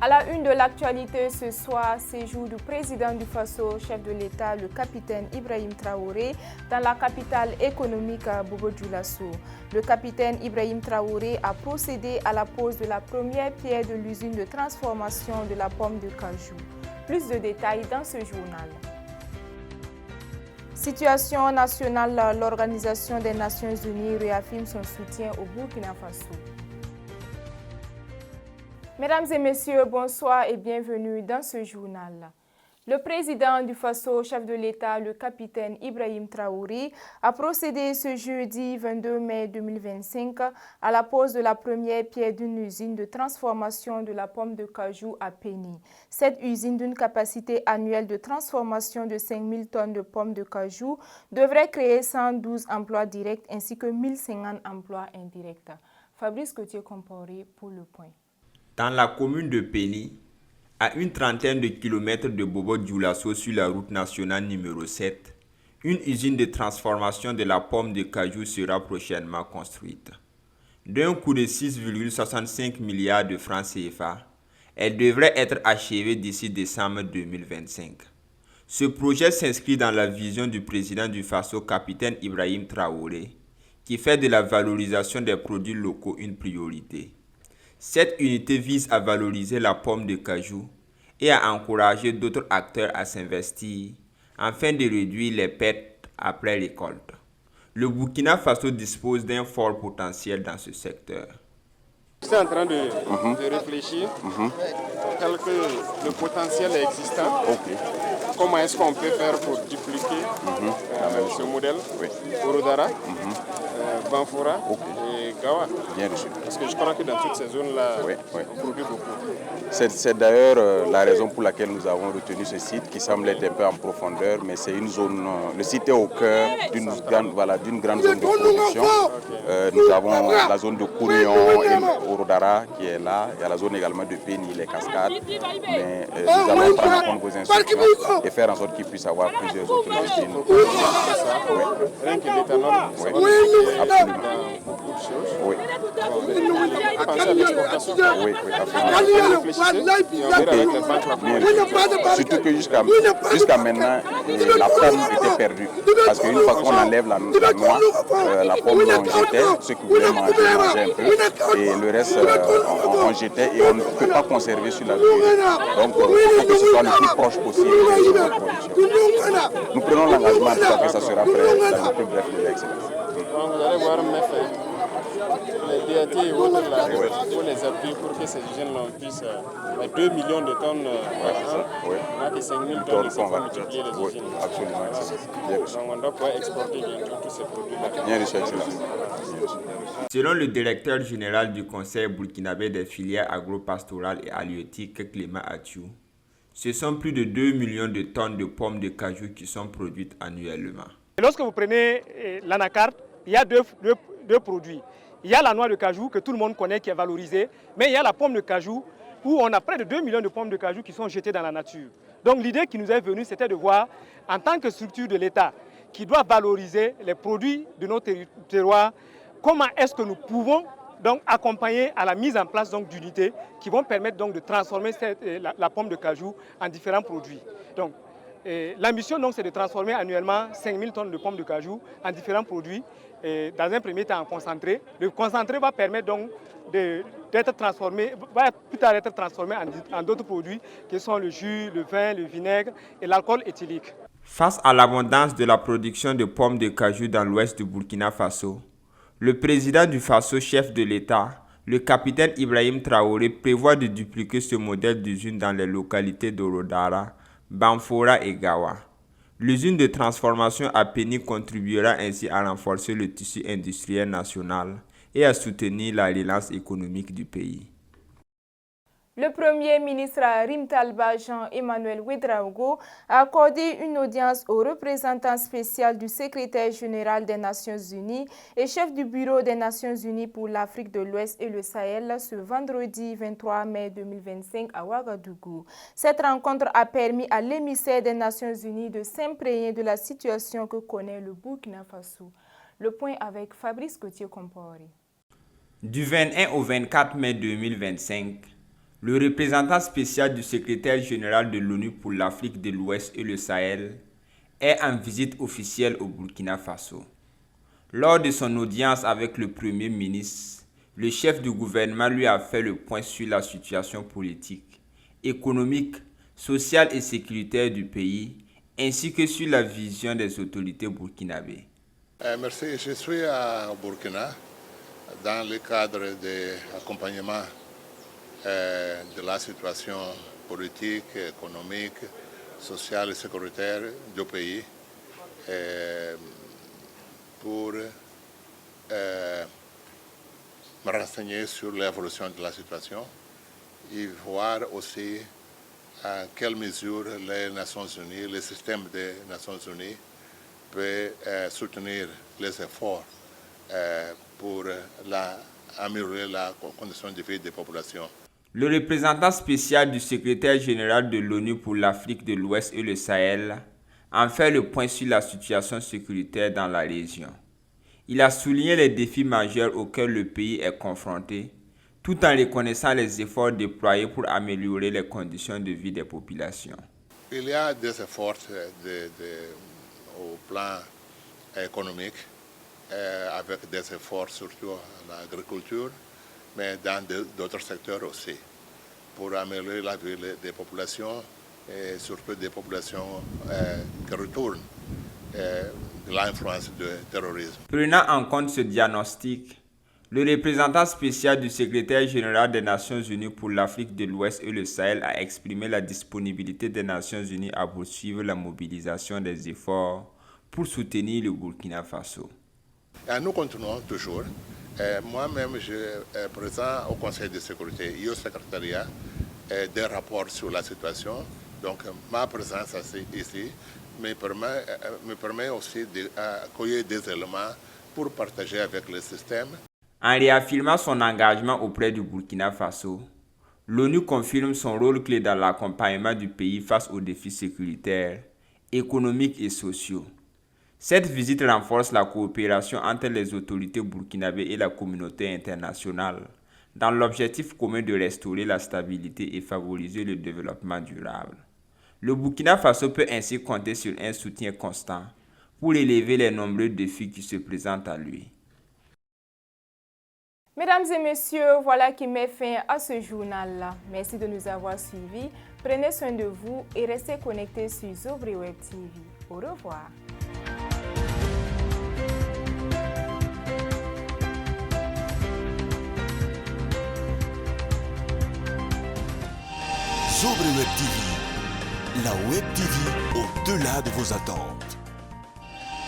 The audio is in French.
À la une de l'actualité ce soir, séjour du président du Faso, chef de l'État, le capitaine Ibrahim Traoré, dans la capitale économique Bobo-Dioulasso. Le capitaine Ibrahim Traoré a procédé à la pose de la première pierre de l'usine de transformation de la pomme de cajou. Plus de détails dans ce journal. Situation nationale, l'Organisation des Nations Unies réaffirme son soutien au Burkina Faso. Mesdames et messieurs, bonsoir et bienvenue dans ce journal. Le président du Faso, chef de l'État, le capitaine Ibrahim Traoré, a procédé ce jeudi 22 mai 2025 à la pose de la première pierre d'une usine de transformation de la pomme de cajou à Péni. Cette usine d'une capacité annuelle de transformation de 5000 tonnes de pommes de cajou devrait créer 112 emplois directs ainsi que 1050 emplois indirects. Fabrice Gauthier-Compaoré pour le point. Dans la commune de Péni, à une trentaine de kilomètres de Bobo-Dioulasso sur la route nationale numéro 7, une usine de transformation de la pomme de cajou sera prochainement construite. D'un coût de 6,65 milliards de francs CFA, elle devrait être achevée d'ici décembre 2025. Ce projet s'inscrit dans la vision du président du Faso, capitaine Ibrahim Traoré, qui fait de la valorisation des produits locaux une priorité. Cette unité vise à valoriser la pomme de cajou et à encourager d'autres acteurs à s'investir afin de réduire les pertes après récolte. Le Burkina Faso dispose d'un fort potentiel dans ce secteur. Je suis en train de réfléchir tel que le potentiel est existant. Comment est-ce qu'on peut faire pour dupliquer ce modèle Orodara, Banfora et Gawa. Bien reçu. Parce que je crois que dans toutes ces zones-là, on produit beaucoup. C'est d'ailleurs la raison pour laquelle nous avons retenu ce site qui semble être un peu en profondeur, mais c'est une zone, le site est au cœur d'une grande zone de production. Nous avons la zone de Kourion et Orodara qui est là, il y a la zone également de Péni, les cascades, mais nous allons prendre en compte vos instructions et faire en sorte qu'ils puissent avoir plusieurs autres usines. Rien que l'éthanol, absolument. beaucoup de choses. Oui. Pensez à l'exportation. Oui, surtout que jusqu'à maintenant, la pomme était perdue. Parce qu'une fois qu'on enlève la noix, la pomme on jetait, ceux qui voulaient manger un peu, et le reste on jetait et on ne peut pas conserver sur la durée. Donc il faut que ce soit le plus proche possible de la production. Nous prenons l'engagement que ça sera prêt dans le plus bref délai. Vous allez voir les DAT et autres là, il faut les appuyer pour que ces usines-là puissent 2 millions de tonnes par an. On a que 5 000 tonnes, il faut multiplier les usines. Absolument. Donc on doit pouvoir exporter bientôt tous ces produits-là. Bien reçu, excellence. Selon le directeur général du Conseil burkinabé des filières agro-pastorales et halieutiques, Clément Athiou, ce sont plus de 2 millions de tonnes de pommes de cajou qui sont produites annuellement. Et lorsque vous prenez l'anacarde, il y a deux produits. Il y a la noix de cajou que tout le monde connaît qui est valorisée, mais il y a la pomme de cajou où on a près de 2 millions de pommes de cajou qui sont jetées dans la nature. Donc l'idée qui nous est venue, c'était de voir, en tant que structure de l'État, qui doit valoriser les produits de nos terroirs, comment est-ce que nous pouvons donc accompagner à la mise en place d'unités qui vont permettre donc de transformer la pomme de cajou en différents produits. Donc, l'ambition, c'est de transformer annuellement 5000 tonnes de pommes de cajou en différents produits, dans un premier temps en concentré. Le concentré va permettre donc d'être transformé, va plus tard être transformé en d'autres produits qui sont le jus, le vin, le vinaigre et l'alcool éthylique. Face à l'abondance de la production de pommes de cajou dans l'ouest du Burkina Faso, le président du Faso, chef de l'État, le capitaine Ibrahim Traoré, prévoit de dupliquer ce modèle d'usine dans les localités d'Orodara, Banfora et Gawa. L'usine de transformation à Péni contribuera ainsi à renforcer le tissu industriel national et à soutenir la relance économique du pays. Le Premier ministre Rimtalba Jean-Emmanuel Ouédraogo a accordé une audience au représentant spécial du secrétaire général des Nations Unies et chef du Bureau des Nations Unies pour l'Afrique de l'Ouest et le Sahel ce vendredi 23 mai 2025 à Ouagadougou. Cette rencontre a permis à l'émissaire des Nations Unies de s'imprégner de la situation que connaît le Burkina Faso. Le point avec Fabrice Gauthier-Compaoré. Du 21 au 24 mai 2025, Le représentant spécial du secrétaire général de l'ONU pour l'Afrique de l'Ouest et le Sahel est en visite officielle au Burkina Faso. Lors de son audience avec le Premier ministre, le chef du gouvernement lui a fait le point sur la situation politique, économique, sociale et sécuritaire du pays, ainsi que sur la vision des autorités burkinabées. Merci, je suis au Burkina dans le cadre de l'accompagnement de la situation politique, économique, sociale et sécuritaire du pays pour me renseigner sur l'évolution de la situation et voir aussi à quelle mesure les Nations Unies, le système des Nations Unies peut soutenir les efforts pour améliorer la condition de vie des populations. Le représentant spécial du secrétaire général de l'ONU pour l'Afrique de l'Ouest et le Sahel a fait le point sur la situation sécuritaire dans la région. Il a souligné les défis majeurs auxquels le pays est confronté, tout en reconnaissant les efforts déployés pour améliorer les conditions de vie des populations. Il y a des efforts au plan économique, avec des efforts surtout en agriculture, mais dans d'autres secteurs aussi, pour améliorer la vie des populations et surtout des populations qui retournent de l'influence du terrorisme. Prenant en compte ce diagnostic, le représentant spécial du secrétaire général des Nations Unies pour l'Afrique de l'Ouest et le Sahel a exprimé la disponibilité des Nations Unies à poursuivre la mobilisation des efforts pour soutenir le Burkina Faso. Et nous continuons toujours. Moi-même, je suis présent au Conseil de sécurité et au secrétariat des rapports sur la situation. Donc, ma présence ici me permet aussi d'accueillir des éléments pour partager avec le système. En réaffirmant son engagement auprès du Burkina Faso, l'ONU confirme son rôle clé dans l'accompagnement du pays face aux défis sécuritaires, économiques et sociaux. Cette visite renforce la coopération entre les autorités burkinabées et la communauté internationale dans l'objectif commun de restaurer la stabilité et favoriser le développement durable. Le Burkina Faso peut ainsi compter sur un soutien constant pour relever les nombreux défis qui se présentent à lui. Mesdames et messieurs, voilà qui met fin à ce journal-là. Merci de nous avoir suivis. Prenez soin de vous et restez connectés sur Zobri Web TV. Au revoir. Zobri Web TV, la Web TV au-delà de vos attentes.